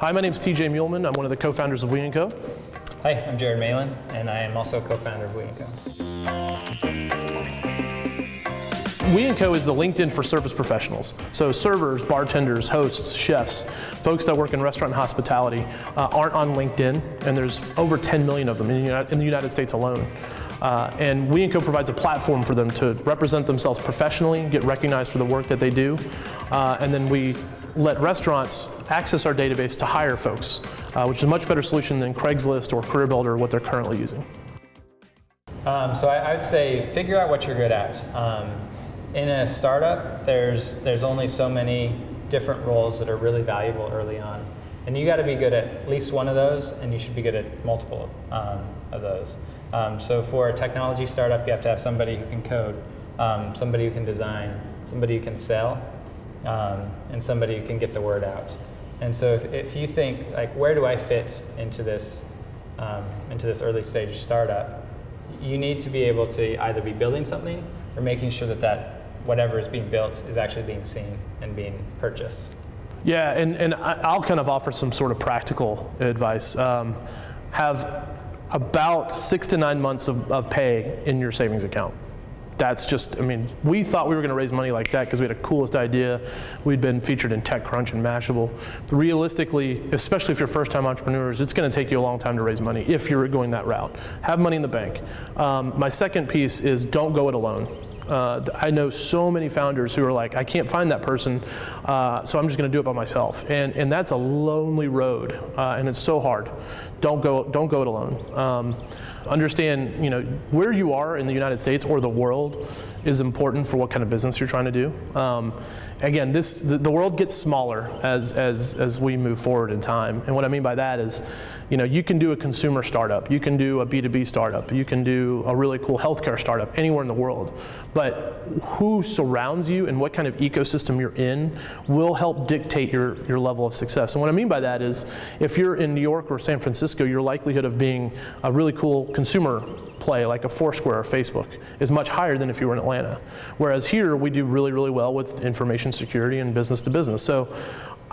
Hi, my name is TJ Muehlman. I'm one of the co-founders of We&Co. Hi, I'm Jared Malin, and I am also co-founder of We&Co. We&Co is the LinkedIn for service professionals. So servers, bartenders, hosts, chefs, folks that work in restaurant and hospitality aren't on LinkedIn, and there's over 10 million of them in the United States alone. And We&Co provides a platform for them to represent themselves professionally, get recognized for the work that they do, and then we let restaurants access our database to hire folks, which is a much better solution than Craigslist or CareerBuilder or what they're currently using. So I would say figure out what you're good at. In a startup, there's only so many different roles that are really valuable early on. And you got to be good at least one of those, and you should be good at multiple of those. So for a technology startup, you have to have somebody who can code, somebody who can design, somebody who can sell, and somebody who can get the word out. And so if you think, like, where do I fit into this early stage startup, you need to be able to either be building something or making sure that whatever is being built is actually being seen and being purchased. Yeah, and I'll kind of offer some sort of practical advice. Have about 6 to 9 months of pay in your savings account. That's just, I mean, we thought we were going to raise money like that because we had the coolest idea. We'd been featured in TechCrunch and Mashable. But realistically, especially if you're first-time entrepreneurs, it's going to take you a long time to raise money if you're going that route. Have money in the bank. My second piece is don't go it alone. I know so many founders who are like, I can't find that person, so I'm just going to do it by myself. And that's a lonely road, and it's so hard. Don't go it alone. Understand, where you are in the United States or the world is important for what kind of business you're trying to do. Again, the world gets smaller as we move forward in time. And what I mean by that is, you can do a consumer startup, you can do a B2B startup, you can do a really cool healthcare startup anywhere in the world. But who surrounds you and what kind of ecosystem you're in will help dictate your level of success. And what I mean by that is, if you're in New York or San Francisco, your likelihood of being a really cool consumer play like a Foursquare or Facebook is much higher than if you were in Atlanta. Whereas here we do really, really well with information security and business to business. So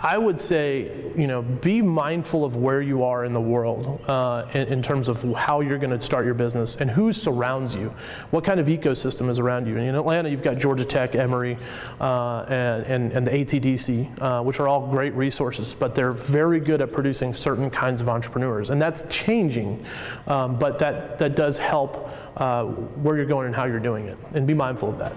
I would say, be mindful of where you are in the world in terms of how you're going to start your business and who surrounds you. What kind of ecosystem is around you? And in Atlanta, you've got Georgia Tech, Emory, and the ATDC, which are all great resources, but they're very good at producing certain kinds of entrepreneurs. And that's changing, but that does help where you're going and how you're doing it. And be mindful of that.